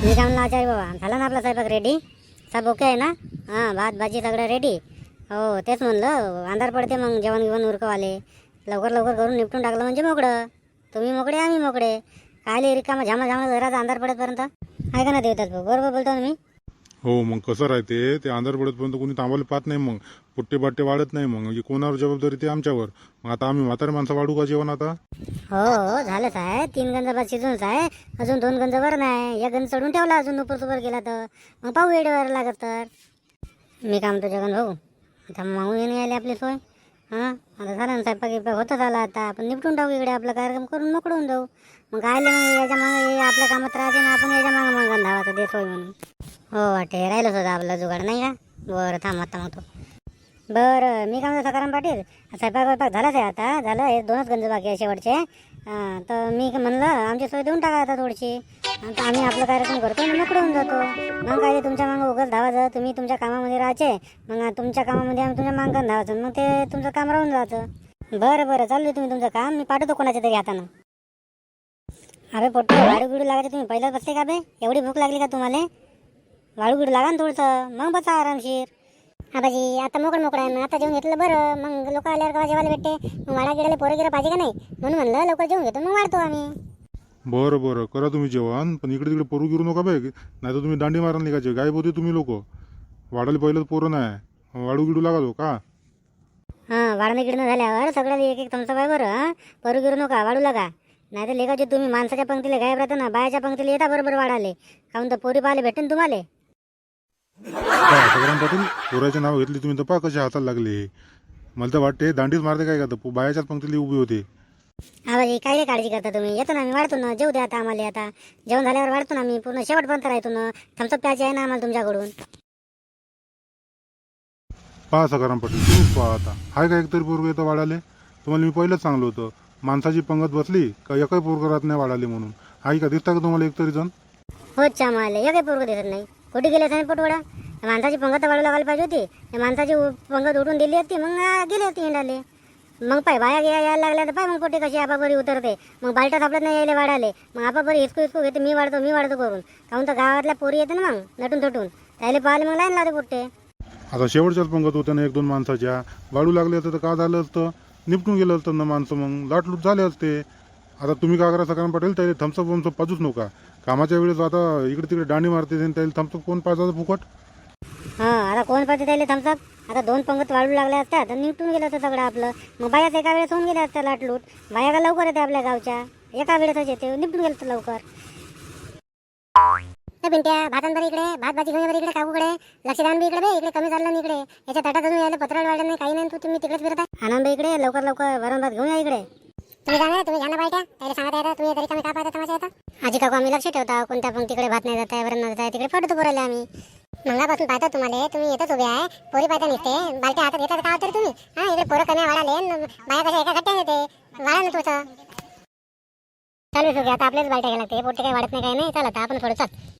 मी काय म्हणलं आचार्य बाबा, झाला ना आपला स्वयंपाक रेडी? सब ओके आहे ना? हां, भात भाजी सगळं रेडी. हो तेच म्हणलं, अंधार पडते मग जेवण घेऊन उरकवाले. लवकर लवकर करून निपटून टाकलं म्हणजे मोकळं. तुम्ही मोकळे आम्ही मोकळे. कायले रिकामा झामा झामा घराचा अंधार पडेपर्यंत आहे का ना देवतात भाऊ, बरोबर बोलतो ना मी? हो मग कसं राहते ते अंधार पडेपर्यंत कोणी थांबायला पाहत नाही. मग पुट्टे बाट्टे वाढत नाही. मग म्हणजे कोणावर जबाबदारी ते आमच्यावर. मग आता आम्ही म्हातारे माणसं वाढू का जेवण आता? हो हो झालंच आहे. 3 गंज भात शिजूनच आहे. अजून 2 गंज वर नाही. 1 गंज चढून ठेवला अजून उपर सुपर गेला तर मग पाहू वेळेवर लागत तर. मी काम तो जगन भाऊ, आता मागून येणे आले आपली सोय. हां आता झालं ना स्वयंपाक गिपाक होतच आला. आता आपण निपटून टाकू इकडे आपला कार्यक्रम करून मोकळून जाऊ. मग आले मग याच्या मागं आपल्या कामात राहते ना, आपण याच्या मागं मागं धावाचं दे सोय म्हणून. हो वाटे राहिलंच होतं आपला जुगाड नाही का? बरं थांब आता मग तो. बरं मी काय म्हणतो सकाराम पाटील, स्वयंपाक वैपाक झालाच आहे. आता झालं हे 2च गंज बाकी आहे शेवटचे. तर मी म्हणलं आमची सोय देऊन टाका आता थोडीशी. आता आम्ही आपला कार्यक्रम करतो आणि मोकळून जातो. मग काय ते तुमच्या मागं उगाच धावायचं. तुम्ही तुमच्या कामामध्ये राहायचे, मग तुमच्या कामामध्ये आम्ही तुमच्या मागं धावायचं. मग ते तुमचं काम राहून जातं. बरं बरं चालू तुम्ही तुमचं काम, मी पाठवतो कोणाच्या तरी हातानं. अबे पोट्टे वाळू गिडू लागायचं तुम्ही पहिल्याच बसते का बे? एवढी भूक लागली का तुम्हाला? वाळू गिडू लागा ना थोडंसं, मग बसा आरामशीर. आबाजी आता मोकळं आहे ना, आता जेवून घेतलं बरं. मग लोक आल्यावर केव्हा जेवायला भेटते. मग वाडा गिडाला पोरं गिरं पाहिजे का नाही, म्हणून म्हणलं लवकर जेवून घेतो मग वाढतो आम्ही. बरं बरं करा तुम्ही जेवण, पण इकडे तिकडे पोरू गिरू नका बे. नाही तर तुम्ही दांडी मारा निघायचे. गायब होते तुम्ही लोक. वाढायला पहिलंच पोरं नाही, वाळू गिडू लागा तो का? हां वाढणं गिडणं झाल्यावर सगळं एक एक थमसप आहे बरं. हां पोरं गिरू नका, वाढू लागा. नाही तर लेखाचे तुम्ही माणसाच्या पंक्तीला गायब राहता ना, बायाच्या पंक्तीला येता बरोबर वाढाले. काहून तर पोरी पाहायला भेटेन तुम्हाला. सगळ्यां पाटील पोराचे नाव घेतली तुम्ही तर पा कसे हाताला लागले. मला तर वाटते दांडीच मारते काय का, तर बायाच्याच पंक्तीला उभी होते. आबाजी काय काळजी करता तुम्ही? येतो ना आम्ही, वाढतो ना. जेऊ द्या आता आम्हाला. आता जेवण झाल्यावर वाढतो ना आम्ही, पूर्ण शेवटपर्यंत राहतो ना. थमसप प्यायचे आहे ना आम्हाला तुमच्याकडून. पहा सकाराम पाटील तुम्हीच पहा आता. हाय का एकतरी पोरग येतं वाढाले? तुम्हाला मी पहिलंच सांगलो होतं, माणसाची पंगत बसली का एकही पोरग राहत नाही वाढाले म्हणून. हाय का दिसता का तुम्हाला एकतरी जण? होच आम्हाला एक काही पोरगं दिसत नाही. कुठे गेले नाही पोटवडा? माणसाची पंगत वाढू लागायला पाहिजे होती. त्या माणसाची पंगत उठून दिली होती, मग गेले होते हिंडाले. मग पाय बाया यायला लागल्या तर पाय मग पोटे कशी आपापरी उतरते. मग बालटा सापडत नाही यायला वाढाले. मग आपापरी हिसकू हिसकू घेते, मी वाढतो करून. काहून तर गावातल्या पोरी येते ना मग नटून थटून, त्याला पाहिले मग लाईन लावते पोट्टे. आता शेवटच्याच पंगत होत्या ना 1-2 माणसाच्या. वाढू लागले असतं तर का झालं असतं, निपटून गेलं असतं ना माणसं, मग लाटलूट झाले असते. आता तुम्ही काय करा सकाराम पाटील, त्याला थम्सअप वम्सअप पाजूच नका. कामाच्या वेळेस आता इकडे तिकडे दांडी मारते त्याला थम्सअप कोण पाजायचं फुकट? हां आता कोण पाहिजे त्याला थमसप? आता 2 पंगत वाढू लागल्या असतात तर निपटून गेलं असतं सगळं आपलं. मग बायाच एका वेळेस होऊन गेल्या असत्या लाटलूट. बाया का लवकर येते आपल्या गावच्या, एका वेळेसच येते, निपटून गेलं तर लवकर. पिंट्या भातांबरी इकडे, भात भाजी घेऊन बरी इकडे काकूकडे. लक्षदान बी इकडे बे, इकडे कमी चाललं इकडे. याच्या ताटात अजून यायला पत्राला वाढलं नाही, काही नाही. तुम्ही तिकडेच फिरत आहे. आनंद इकडे लवकर लवकर वरण भात घेऊन या इकडे. तुम्ही जाणार, तुम्ही घ्या ना बायट्या. त्याला सांगता येतं, तुम्ही तरी कमी का पाहता तमाशा येतं. आजी काकू आम्ही लक्ष ठेवता, कोणत्या पंक्तीकडे भात नाही जात आहे, वरण नाही जात आहे, तिकडे फोटो बोलायला आम्ही. मंगापासून पाहतो तुम्हाला, तुम्ही येतच उभे आहे. पोरी पाहता निघते, बालट्या हातात घेतात का तरी तुम्ही? हां इकडे पोरं कमी वाढाले, बाया कशा एका गट्ट्याने येते. वाढा ना तुमचं चालू आता आपल्याच बालट्या घ्यायला लागते. पोटे काही वाढत नाही, काही नाही. चला आता आपण थोडं चल.